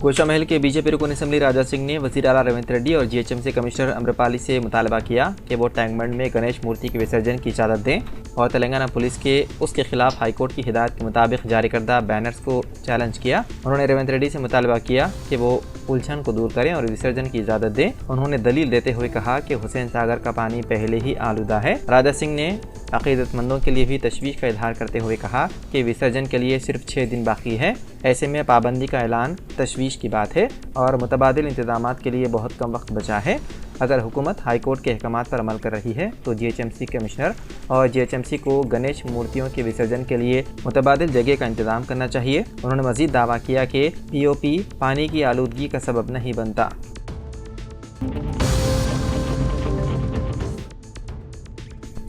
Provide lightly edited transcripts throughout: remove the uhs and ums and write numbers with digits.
कोशा महल के बीजेपी रुकन असम्बली राजा सिंह ने वज़ीर आला रेवंत रेड्डी और जीएचएमसी कमिश्नर अम्रपाली से मुतालबा किया कि वो टैंक बंड में गणेश मूर्ति के विसर्जन की इजाज़त दें और तेलंगाना पुलिस के उसके खिलाफ हाईकोर्ट की हिदायत के मुताबिक जारी करदा बैनर्स को चैलेंज किया। उन्होंने रेवंत रेड्डी से मुतालबा किया कि वो उलझन को दूर करें और विसर्जन की इजाज़त दें। उन्होंने दलील देते हुए कहा कि हुसैन सागर का पानी पहले ही आलूदा है। राजा सिंह ने अक़ीदतमंदों के लिए भी तशवीश का इजहार करते हुए कहा कि विसर्जन के लिए सिर्फ 6 दिन बाकी है, ऐसे में पाबंदी का ऐलान तशवीश की बात है और मुतबादिल इंतजामात के लिए बहुत कम वक्त बचा है। अगर हुकूमत हाईकोर्ट के अहकामात पर अमल कर रही है तो जीएचएमसी कमिश्नर और जीएचएमसी को गणेश मूर्तियों के विसर्जन के लिए मुतबादिल जगह का इंतजाम करना चाहिए। उन्होंने मजीद दावा किया कि पीओपी पानी की आलूदगी का सबब नहीं बनता।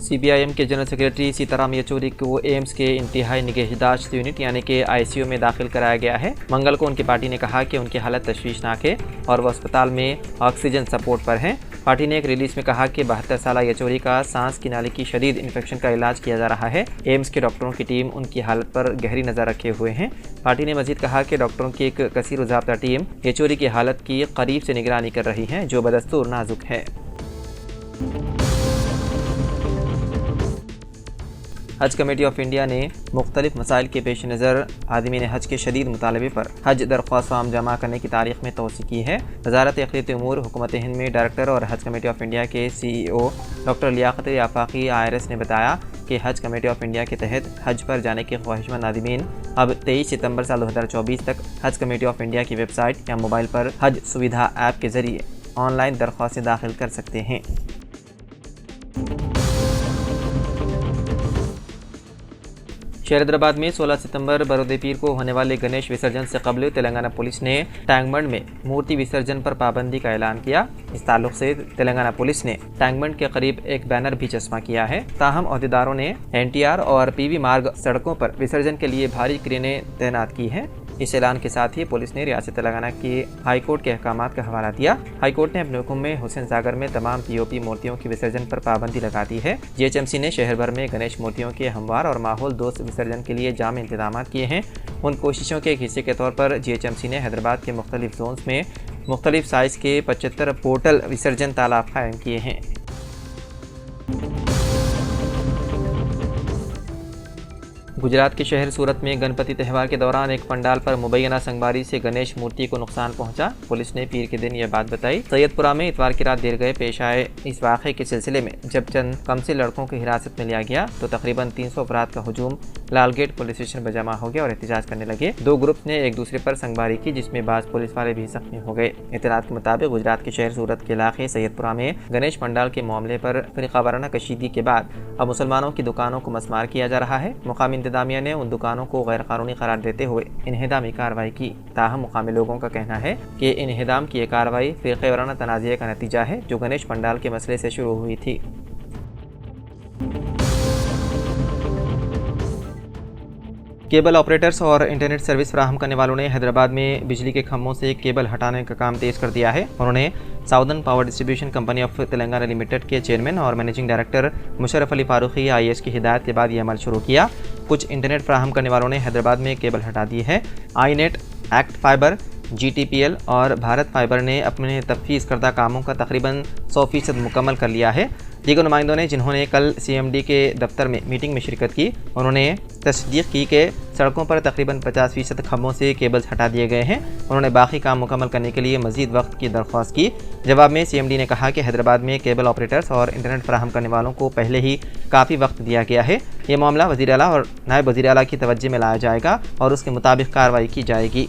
सीपीआईएम के जनरल सेक्रेटरी सीताराम येचूरी को एम्स के इंतहाई निगहदाश्त यूनिट यानी कि आईसीयू में दाखिल कराया गया है। मंगल को उनकी पार्टी ने कहा कि उनकी हालत तशवीशनाक है और वह अस्पताल में ऑक्सीजन सपोर्ट पर हैं। पार्टी ने एक रिलीज में कहा कि 72 साल येचूरी का सांस की नाली की शदीद इन्फेक्शन का इलाज किया जा रहा है। एम्स के डॉक्टरों की टीम उनकी हालत पर गहरी नज़र रखे हुए हैं। पार्टी ने मजीद कहा कि डॉक्टरों की एक कसीर ज़ाब्ता टीम येचूरी की हालत की करीब से निगरानी कर रही है, जो बदस्तूर नाजुक है। हज कमेटी ऑफ इंडिया ने मुख्तलिफ मसाइल के पेश नज़र आदमीन हज के शदीद मुतालबे पर हज दरख्वास्त फार्म जमा करने की तारीख में तोसी की है। वजारत अक़लियती उमूर हुकूमत हिंद में डायरेक्टर और हज कमेटी ऑफ इंडिया के CEO डॉक्टर लियाकत आफाकी IRS ने बताया कि हज कमेटी ऑफ इंडिया के तहत हज पर जाने के ख्वाहिशमंद आदमीन अब 23 सितंबर साल 2024 तक हज कमेटी ऑफ इंडिया की वेबसाइट या मोबाइल पर हज सुविधा ऐप के ज़रिए ऑनलाइन दरख्वास्तें दाखिल कर सकते हैं। शहर हैदराबाद में 16 सितंबर बरोदे पीर को होने वाले गणेश विसर्जन से कबल तेलंगाना पुलिस ने टैंक बंड में मूर्ति विसर्जन पर पाबंदी का ऐलान किया। इस ताल्लुक से तेलंगाना पुलिस ने टैंक बंड के करीब एक बैनर भी चस्पा किया है। ताहम अहदेदारों ने NTR और PV मार्ग सड़कों पर विसर्जन के लिए भारी क्रेनें तैनात की हैं। इस ऐलान के साथ ही पुलिस ने रियासत तेलंगाना के हाईकोर्ट के अहकामात का हवाला दिया। हाईकोर्ट ने अपने हुक्म में हुसैन सागर में तमाम POP मूर्तियों की विसर्जन पर पाबंदी लगा दी है। जीएचएमसी ने शहर भर में गणेश मूर्तियों के हमवार और माहौल दोस्त विसर्जन के लिए जाम इंतजाम किए हैं। उन कोशिशों के एक हिस्से के तौर पर जीएचएमसी ने हैदराबाद के मुख्तलिफ जोन्स में मुख्तलिफ साइज़ के 75 पोर्टल विसर्जन तालाब कायम किए हैं। गुजरात के शहर सूरत में गणपति त्यौहार के दौरान एक पंडाल पर मुबैना संगबारी से गणेश मूर्ति को नुकसान पहुंचा। पुलिस ने पीर के दिन यह बात बताई। सैयदपुरा में इतवार की रात देर गए पेश आए इस वाक़े के सिलसिले में जब चंद कमसिन लड़कों की हिरासत में लिया गया तो तकरीबन 300 अफराद का हुजूम लालगेट पुलिस स्टेशन पर जमा हो गया और एहतजाज करने लगे। दो ग्रुप ने एक दूसरे पर संगबारी की, जिसमें बाज़ पुलिस वाले भी जख्मी हो गए। इत्तलात के मुताबिक गुजरात के शहर सूरत के इलाके सैयदपुरा में गणेश पंडाल के मामले पर फ़िरका वाराना कशीदगी के बाद अब मुसलमानों की दुकानों को मसमार किया जा रहा है। मुकामी इंतजामिया ने उन दुकानों को गैर कानूनी करार देते हुए इन्हेदामी कार्रवाई की। ताहम मुकामी लोगों का कहना है कि इन्हेदाम की यह कार्रवाई फ़िरक़े वाराना तनाज़े का नतीजा है जो गणेश पंडाल के मसले से शुरू हुई थी। केबल ऑपरेटर्स और इंटरनेट सर्विस फराहम करने वालों ने हैदराबाद में बिजली के खंभों से केबल हटाने का काम तेज़ कर दिया है। उन्होंने southern power distribution company of Telangana limited के चेयरमैन और managing director Musharraf Ali Farooqui IAS की हिदायत के बाद यह अमल शुरू किया। कुछ इंटरनेट फराहम करने वालों ने हैदराबाद में केबल हटा दी है। iNet, एक्ट फाइबर, GTPL और भारत फाइबर ने अपने तफवीज़ करदा कामों का तकरीबन 100% मुकम्मल कर लिया है। दीगर नुमाइंदों ने जिन्होंने कल CMD के दफ्तर में मीटिंग में शिरकत की, उन्होंने तस्दीक की कि सड़कों पर तकरीबन 50% खंभों से केबल्स हटा दिए गए हैं। उन्होंने बाकी काम मुकम्मल करने के लिए मज़ीद वक्त की दरख्वास्त की। जवाब में CMD ने कहा कि हैदराबाद में केबल ऑपरेटर्स और इंटरनेट फराहम करने वालों को पहले ही काफ़ी वक्त दिया गया है। ये मामला वज़ीर आला और नायब वज़ीर आला की तवज्जो में लाया जाएगा और उसके मुताबिक कार्रवाई की जाएगी।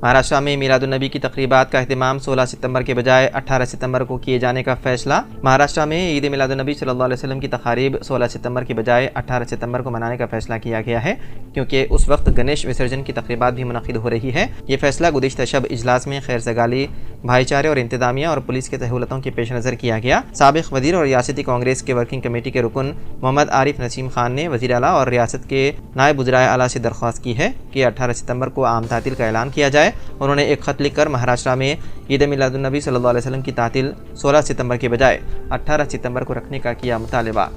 महाराष्ट्र में मीलादुन्नबी की तकरीबात का अहतमाम 16 सितंबर के बजाय 18 सितंबर को किए जाने का फैसला। महाराष्ट्र में ईद मिलादुन्नबी सल्लल्लाहु अलैहि वसल्लम की तकारीब 16 सितंबर के बजाय 18 सितंबर को मनाने का फैसला किया गया है, क्योंकि उस वक्त गणेश विसर्जन की तकरीबात भी मुनक़िद हो रही है। ये फैसला गुज़िश्ता शब इजलास में खैर सगाली, भाईचारे और इंतजामिया और पुलिस के सहूलतों के पेश नज़र किया गया। साबिक़ वज़ीर और रियासती कांग्रेस के वर्किंग कमेटी के रुकन मोहम्मद आरिफ नसीम खान ने वज़ीर आला और रियासत के नायब वज़ीर आला से दरख्वास्त की है कि 18 सितंबर को आम तातील का ऐलान किया जाए। उन्होंने एक ख़त लिखकर महाराष्ट्र में ईद मिलादुन्नबी सल्लल्लाहु अलैहि वसल्लम की तातील 16 सितंबर के बजाय 18 सितंबर को रखने का किया मुतालबा।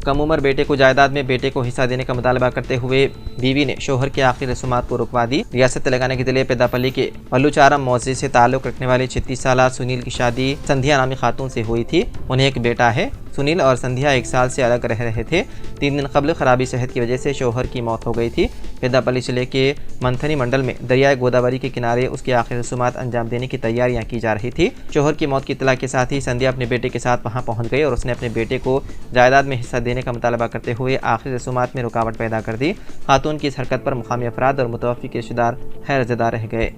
कम उम्र बेटे को जायदाद में बेटे को हिस्सा देने का मुतालबा करते हुए बीवी ने शोहर के आखिरी रसूमात को रुकवा दी। रियासत तेलंगाना के जिले पेदापल्ली के वल्लूचारम मौजे से ताल्लुक रखने वाले 36 साल सुनील की शादी संध्या नामी खातून से हुई थी। उन्हें एक बेटा है। सुनील और संध्या 1 साल से अलग रह रहे थे। 3 दिन कबल खराबी सेहत की वजह से शोहर की मौत हो गई थी। पेदापल्ली जिले के मंथनी मंडल में दरियाए गोदावरी के किनारे उसके आखिरी रसूमात अंजाम देने की तैयारियां की जा रही थी। शोहर की मौत की इत्तला के साथ ही संध्या अपने बेटे के साथ वहां पहुंच गई और उसने अपने बेटे को जायदाद में हिस्सा देने का मुतालबा करते हुए आखिरी रसूमात में रुकावट पैदा कर दी। खातून की इस हरकत पर मुकामी अफराद और मुतवफ़्फ़ी के रिश्तेदार हैरतज़दा रह गए।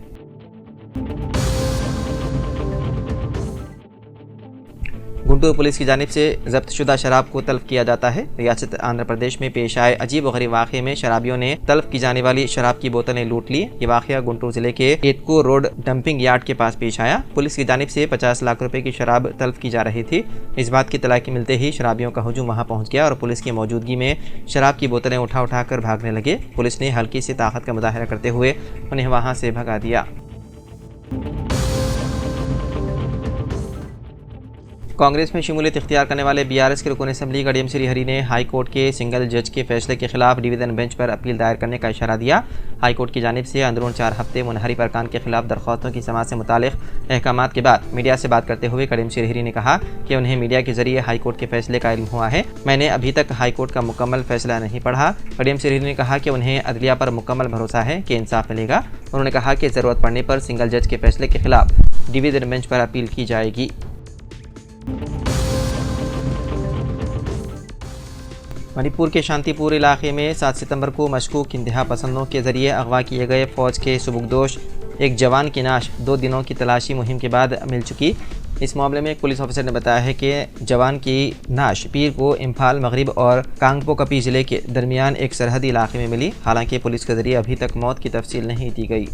गुंटूर पुलिस की जानिब से जब्त शुदा शराब को तल्फ किया जाता है। रियासत आंध्र प्रदेश में पेश आए अजीब व गरीब वाक़े में शराबियों ने तल्फ की जाने वाली शराब की बोतलें लूट ली। ये वाक़या गुंटूर जिले के एतको रोड डंपिंग यार्ड के पास पेश आया। पुलिस की जानिब से 50 लाख रुपए की शराब तल्फ की जा रही थी। इस बात की तलाकी मिलते ही शराबियों का हुजूम वहां पहुंच गया और पुलिस की मौजूदगी में शराब की बोतलें उठा कर भागने लगे। पुलिस ने हल्की सी ताकत का मुजाहरा करते हुए उन्हें वहां से भगा दिया। कांग्रेस में शमूलियत इख्तियार करने वाले BRS के रुकन असम्बली कड़ीम श्रीहरि ने हाई कोर्ट के सिंगल जज के फैसले के खिलाफ डिवीज़न बेंच पर अपील दायर करने का इशारा दिया। हाई कोर्ट की जानिब से अंदरून 4 हफ्ते मुनहरिफ अरकान के खिलाफ दरख्वास्तों की समाअत से मुतालिक अहकामात के बाद मीडिया से बात करते हुए कड़ीम श्रीहरि ने कहा कि उन्हें मीडिया के जरिए हाई कोर्ट के फैसले का इल्म हुआ है। मैंने अभी तक हाई कोर्ट का मुकम्मल फैसला नहीं पढ़ा। कड़ीम श्रीहरि ने कहा कि उन्हें अदलिया पर मुकम्मल भरोसा है कि इंसाफ मिलेगा। उन्होंने कहा कि ज़रूरत पड़ने पर सिंगल जज के फैसले के खिलाफ डिवीज़न बेंच पर अपील की जाएगी। मणिपुर के शांतिपुर इलाके में 7 सितंबर को मशकूक इंतहा पसंदों के जरिए अगवा किए गए फ़ौज के सुबुकदोश एक जवान की नाश 2 दिनों की तलाशी मुहिम के बाद मिल चुकी। इस मामले में एक पुलिस ऑफिसर ने बताया है कि जवान की नाश पीर को इम्फाल मगरिब और कांगपोकपी ज़िले के दरमियान एक सरहदी इलाके में मिली। हालांकि पुलिस के जरिए अभी तक मौत की तफसील नहीं दी गई।